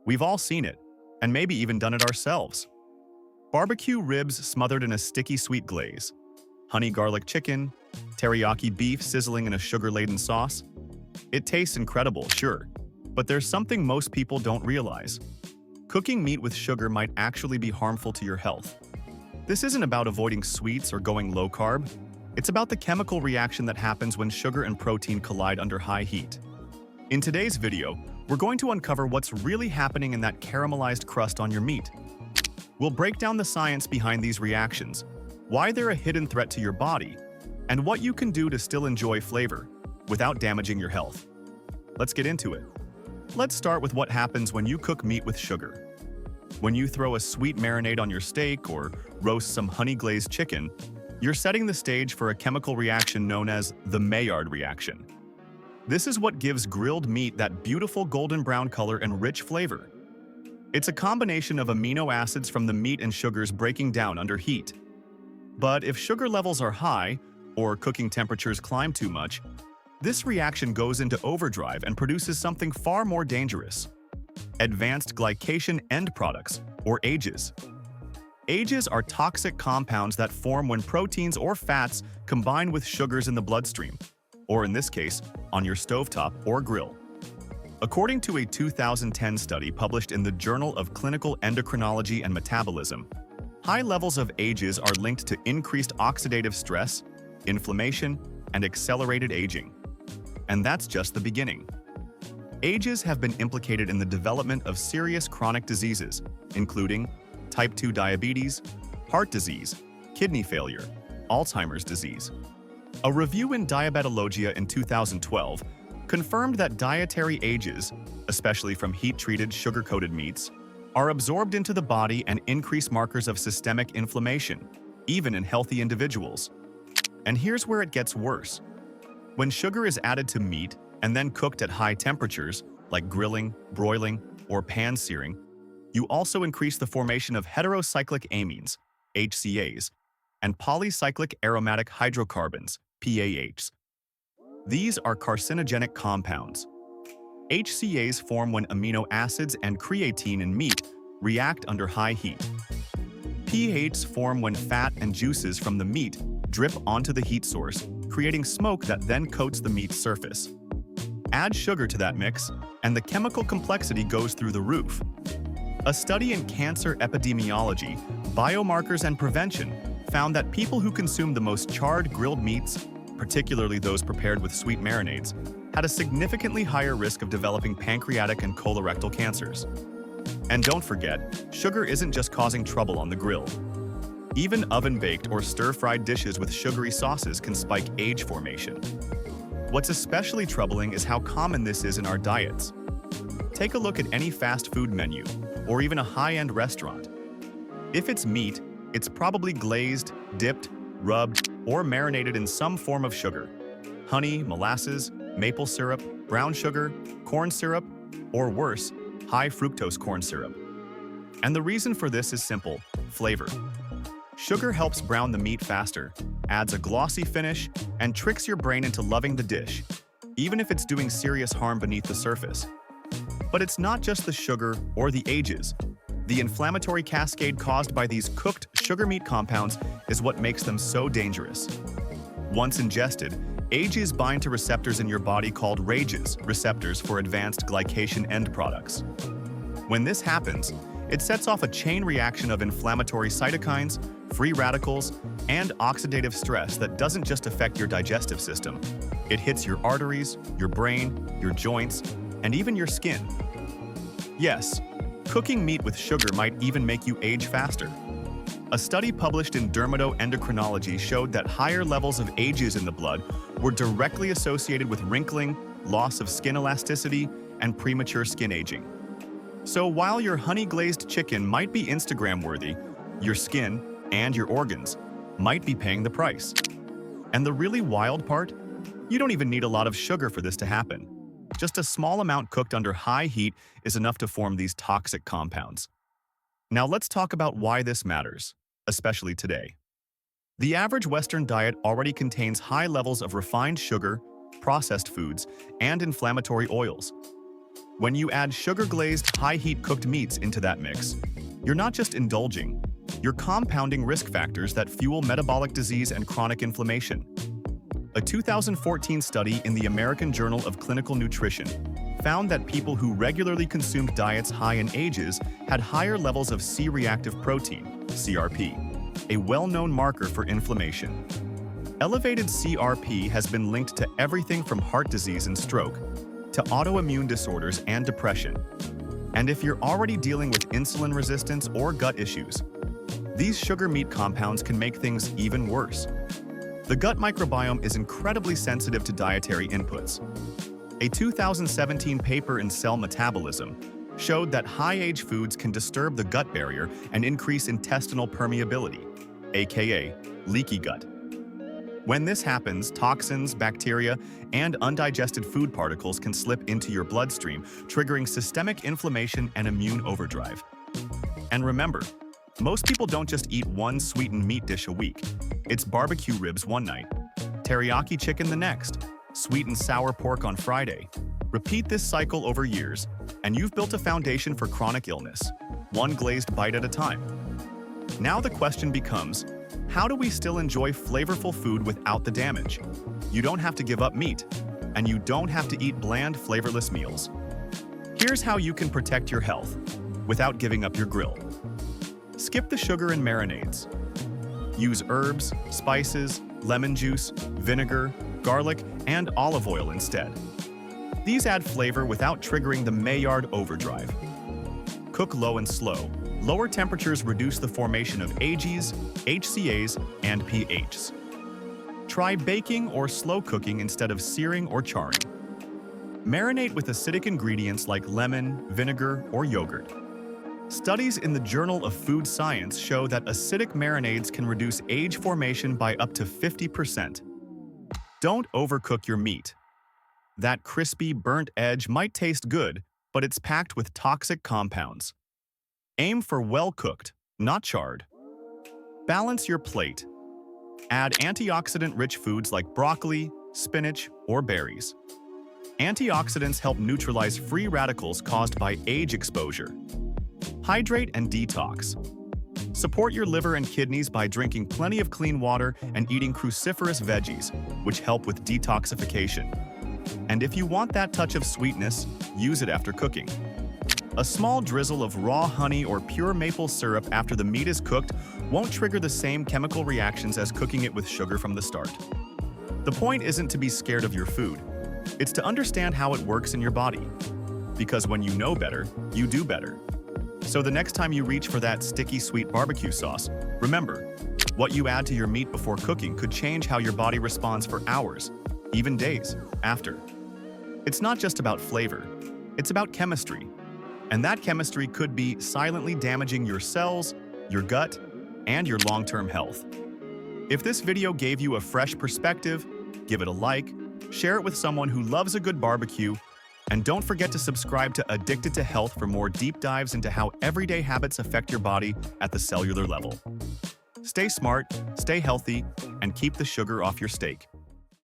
We've all seen it, and maybe even done it ourselves. Barbecue ribs smothered in a sticky sweet glaze, honey garlic chicken, teriyaki beef sizzling in a sugar-laden sauce. It tastes incredible, sure, but there's something most people don't realize. Cooking meat with sugar might actually be harmful to your health. This isn't about avoiding sweets or going low-carb. It's about the chemical reaction that happens when sugar and protein collide under high heat. In today's video, we're going to uncover what's really happening in that caramelized crust on your meat. We'll break down the science behind these reactions, why they're a hidden threat to your body, and what you can do to still enjoy flavor without damaging your health. Let's get into it. Let's start with what happens when you cook meat with sugar. When you throw a sweet marinade on your steak or roast some honey-glazed chicken, you're setting the stage for a chemical reaction known as the Maillard reaction. This is what gives grilled meat that beautiful golden brown color and rich flavor. It's a combination of amino acids from the meat and sugars breaking down under heat. But if sugar levels are high, or cooking temperatures climb too much, this reaction goes into overdrive and produces something far more dangerous: advanced glycation end products, or AGEs. AGEs are toxic compounds that form when proteins or fats combine with sugars in the bloodstream, or in this case, on your stovetop or grill. According to a 2010 study published in the Journal of Clinical Endocrinology and Metabolism, high levels of AGEs are linked to increased oxidative stress, inflammation, and accelerated aging. And that's just the beginning. AGEs have been implicated in the development of serious chronic diseases, including type 2 diabetes, heart disease, kidney failure, Alzheimer's disease. A review in Diabetologia in 2012 confirmed that dietary AGEs, especially from heat-treated sugar-coated meats, are absorbed into the body and increase markers of systemic inflammation, even in healthy individuals. And here's where it gets worse. When sugar is added to meat and then cooked at high temperatures, like grilling, broiling, or pan-searing, you also increase the formation of heterocyclic amines, HCAs, and polycyclic aromatic hydrocarbons, PAHs. These are carcinogenic compounds. HCAs form when amino acids and creatine in meat react under high heat. PAHs form when fat and juices from the meat drip onto the heat source, creating smoke that then coats the meat's surface. Add sugar to that mix, and the chemical complexity goes through the roof. A study in Cancer Epidemiology, Biomarkers and Prevention found that people who consume the most charred grilled meats, particularly those prepared with sweet marinades, had a significantly higher risk of developing pancreatic and colorectal cancers. And don't forget, sugar isn't just causing trouble on the grill. Even oven-baked or stir-fried dishes with sugary sauces can spike age formation. What's especially troubling is how common this is in our diets. Take a look at any fast food menu, or even a high-end restaurant. If it's meat, it's probably glazed, dipped, rubbed, or marinated in some form of sugar: honey, molasses, maple syrup, brown sugar, corn syrup, or worse, high fructose corn syrup. And the reason for this is simple: flavor. Sugar helps brown the meat faster, adds a glossy finish, and tricks your brain into loving the dish, even if it's doing serious harm beneath the surface. But it's not just the sugar or the AGEs. The inflammatory cascade caused by these cooked sugar meat compounds is what makes them so dangerous. Once ingested, AGEs bind to receptors in your body called RAGEs, receptors for advanced glycation end products. When this happens, it sets off a chain reaction of inflammatory cytokines, free radicals, and oxidative stress that doesn't just affect your digestive system. It hits your arteries, your brain, your joints, and even your skin. Yes, cooking meat with sugar might even make you age faster. A study published in Dermatoendocrinology showed that higher levels of AGEs in the blood were directly associated with wrinkling, loss of skin elasticity, and premature skin aging. So while your honey-glazed chicken might be Instagram-worthy, your skin and your organs might be paying the price. And the really wild part? You don't even need a lot of sugar for this to happen. Just a small amount cooked under high heat is enough to form these toxic compounds. Now let's talk about why this matters, especially today. The average Western diet already contains high levels of refined sugar, processed foods, and inflammatory oils. When you add sugar-glazed, high-heat cooked meats into that mix, you're not just indulging, you're compounding risk factors that fuel metabolic disease and chronic inflammation. A 2014 study in the American Journal of Clinical Nutrition found that people who regularly consumed diets high in AGEs had higher levels of C-reactive protein, CRP, a well-known marker for inflammation. Elevated CRP has been linked to everything from heart disease and stroke to autoimmune disorders and depression. And if you're already dealing with insulin resistance or gut issues, these sugar meat compounds can make things even worse. The gut microbiome is incredibly sensitive to dietary inputs. A 2017 paper in Cell Metabolism showed that high-age foods can disturb the gut barrier and increase intestinal permeability, aka leaky gut. When this happens, toxins, bacteria, and undigested food particles can slip into your bloodstream, triggering systemic inflammation and immune overdrive. And remember, most people don't just eat one sweetened meat dish a week. It's barbecue ribs one night, teriyaki chicken the next, sweet and sour pork on Friday. Repeat this cycle over years, and you've built a foundation for chronic illness, one glazed bite at a time. Now the question becomes, how do we still enjoy flavorful food without the damage? You don't have to give up meat, and you don't have to eat bland, flavorless meals. Here's how you can protect your health without giving up your grill. Skip the sugar and marinades. Use herbs, spices, lemon juice, vinegar, garlic, and olive oil instead. These add flavor without triggering the Maillard overdrive. Cook low and slow. Lower temperatures reduce the formation of AGEs, HCAs, and PHs. Try baking or slow cooking instead of searing or charring. Marinate with acidic ingredients like lemon, vinegar, or yogurt. Studies in the Journal of Food Science show that acidic marinades can reduce age formation by up to 50%. Don't overcook your meat. That crispy, burnt edge might taste good, but it's packed with toxic compounds. Aim for well-cooked, not charred. Balance your plate. Add antioxidant-rich foods like broccoli, spinach, or berries. Antioxidants help neutralize free radicals caused by age exposure. Hydrate and detox. Support your liver and kidneys by drinking plenty of clean water and eating cruciferous veggies, which help with detoxification. And if you want that touch of sweetness, use it after cooking. A small drizzle of raw honey or pure maple syrup after the meat is cooked won't trigger the same chemical reactions as cooking it with sugar from the start. The point isn't to be scared of your food. It's to understand how it works in your body. Because when you know better, you do better. So the next time you reach for that sticky sweet barbecue sauce, remember, what you add to your meat before cooking could change how your body responds for hours, even days, after. It's not just about flavor, it's about chemistry. And that chemistry could be silently damaging your cells, your gut, and your long-term health. If this video gave you a fresh perspective, give it a like, share it with someone who loves a good barbecue, and don't forget to subscribe to Addicted to Health for more deep dives into how everyday habits affect your body at the cellular level. Stay smart, stay healthy, and keep the sugar off your steak.